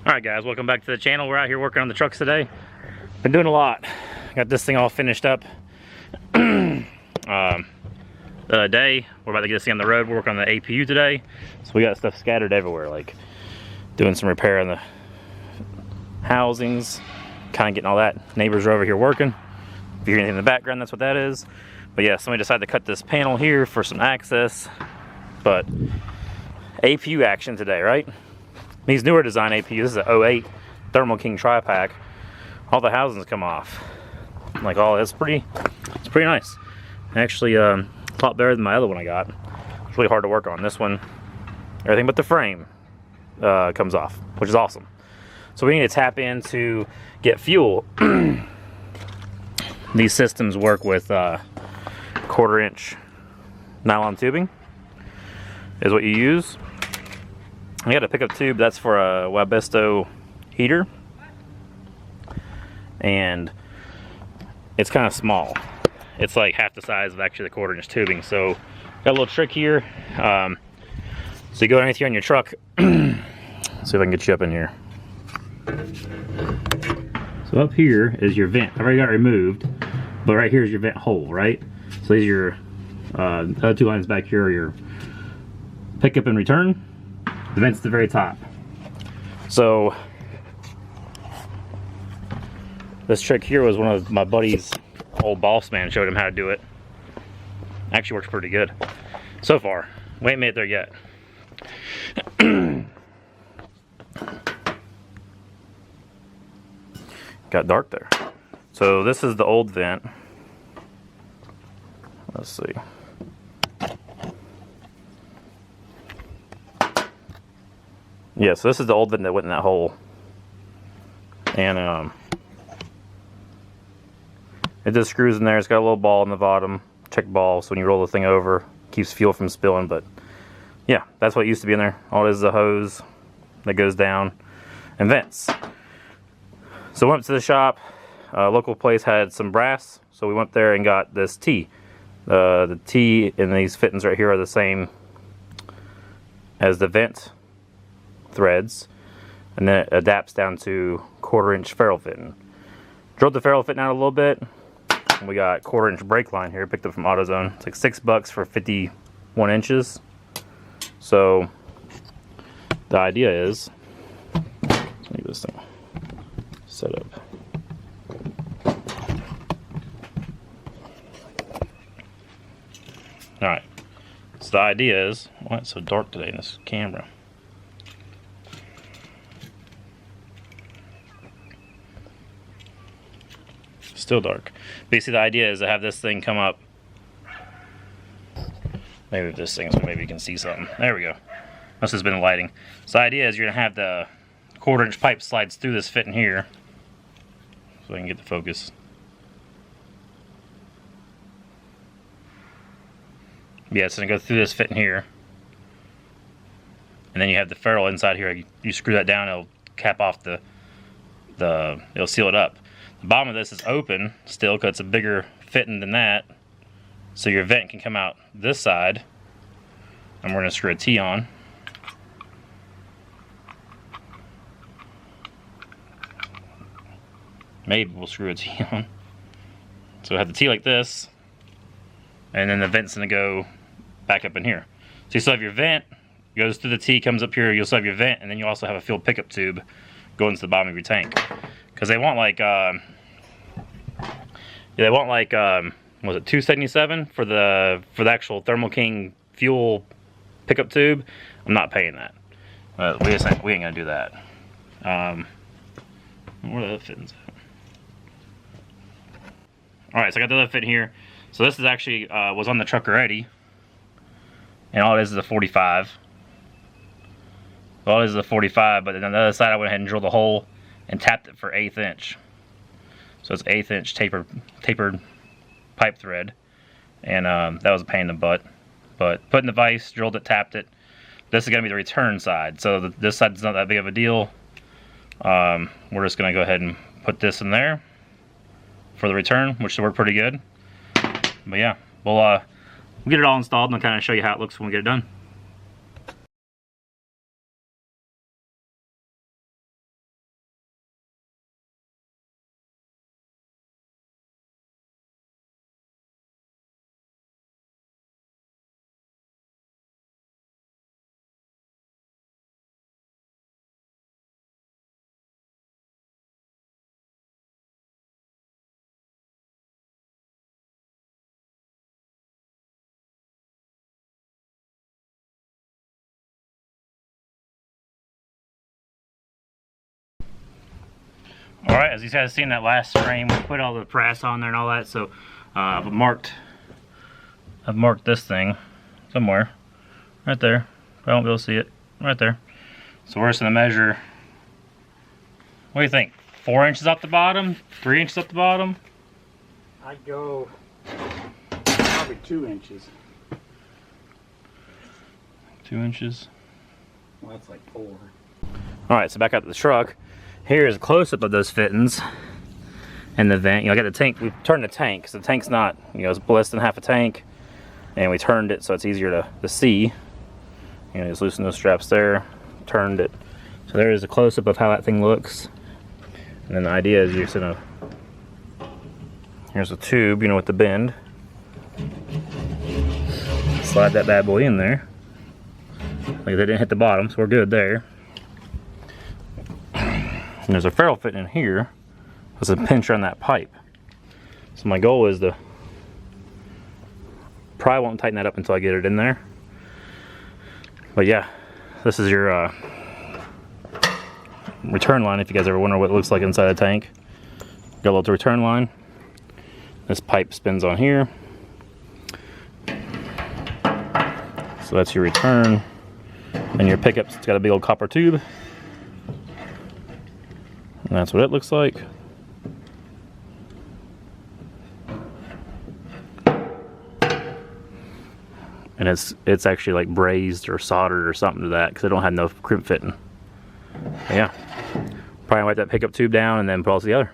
Alright guys, welcome back to the channel. We're out here working on the trucks today. Been doing a lot. Got this thing all finished up. The day, we're about to get this thing on the road. We're working on the APU today. So we got stuff scattered everywhere, like doing some repair on the housings, kind of getting all that. Neighbors are over here working. If you hear anything in the background, that's what that is. But yeah, somebody decided to cut this panel here for some access. But APU action today, right? These newer design APUs, this is an 08 Thermo King tripack. All the housings come off. Like, oh, it's pretty nice. Actually, a lot better than my other one I got. It's really hard to work on. This one, everything but the frame comes off, which is awesome. So we need to tap in to get fuel. These systems work with 1/4 inch nylon tubing is what you use. I got a pickup tube that's for a Webesto heater, and it's kind of small. It's like half the size of actually the 1/4 inch tubing. So got a little trick here. So you go underneath here on your truck. See if I can get you up in here. So up here is your vent. I already got it removed, but right here is your vent hole, right? So these are your other two lines back here are your pickup and return. The vent's at the very top. So this trick here was one of my buddy's old boss man showed him how to do it. Actually works pretty good so far. We ain't made it there yet. Got dark there. So this is the old vent. Let's see. Yeah, so this is the old vent that went in that hole. And it just screws in there. It's got a little ball in the bottom, check ball, so when you roll the thing over, keeps fuel from spilling. But yeah, that's what used to be in there. All it is a hose that goes down and vents. So we went to the shop. Local place had some brass, so we went there and got this T. The T in these fittings right here are the same as the vent threads, and then it adapts down to 1/4 inch ferrule fitting. Drilled the ferrule fitting out a little bit, and we got 1/4 inch brake line here, picked up from AutoZone. It's like $6 for 51 inches. So the idea is, leave this thing set up. All right. So the idea is, why it's so dark today in this camera? Still dark. Basically, the idea is to have this thing come up. Maybe if this thing, so maybe you can see something. There we go. Must have been lighting. So the idea is you're gonna have the 1/4 inch pipe slides through this fitting here, so I can get the focus. Yeah, it's gonna go through this fitting here, and then you have the ferrule inside here. You screw that down, it'll cap off it'll seal it up. The bottom of this is open still because it's a bigger fitting than that, so your vent can come out this side, and we're going to screw a T on. Maybe we'll screw a T on. So we'll have the T like this, and then the vent's going to go back up in here. So you still have your vent, goes through the T, comes up here, you'll still have your vent, and then you also have a fuel pickup tube going to the bottom of your tank. Because they want like, was it $277 for the actual Thermo King fuel pickup tube? I'm not paying that. We ain't gonna do that. Where are the other fittings at? All right, so I got the other fit here. So this is actually was on the truck already, and all it is a 45. All it is a 45, but then on the other side I went ahead and drilled a hole and tapped it for 1/8 inch. So it's 1/8 inch tapered pipe thread, and that was a pain in the butt. But put in the vise, drilled it, tapped it. This is gonna be the return side, so this side's not that big of a deal. We're just gonna go ahead and put this in there for the return, which should work pretty good. But yeah, we'll get it all installed and I'll kind of show you how it looks when we get it done. All right, as you guys seen that last frame, we put all the brass on there and all that. So I've marked this thing somewhere, right there. I won't be able to see it, right there. So we're just gonna measure. What do you think? 4 inches up the bottom, 3 inches up the bottom. I'd go probably 2 inches. 2 inches. Well, that's like 4. All right, so back up to the truck. Here's a close-up of those fittings and the vent. You know, I got the tank. We turned the tank because the tank's not, you know, it's less than half a tank, and we turned it so it's easier to see. You know, just loosen those straps there, turned it. So there is a close-up of how that thing looks. And then the idea is you're just gonna, here's a tube, you know, with the bend. Slide that bad boy in there. Like they didn't hit the bottom, so we're good there. And there's a ferrule fitting in here. There's a pincher on that pipe. So my goal is to, probably won't tighten that up until I get it in there. But yeah, this is your return line if you guys ever wonder what it looks like inside a tank. Got a little return line. This pipe spins on here. So that's your return. And your pickup's got a big old copper tube. And that's what it looks like. And it's actually like brazed or soldered or something to that because I don't have no crimp fitting. But yeah, probably wipe that pickup tube down and then put it all together.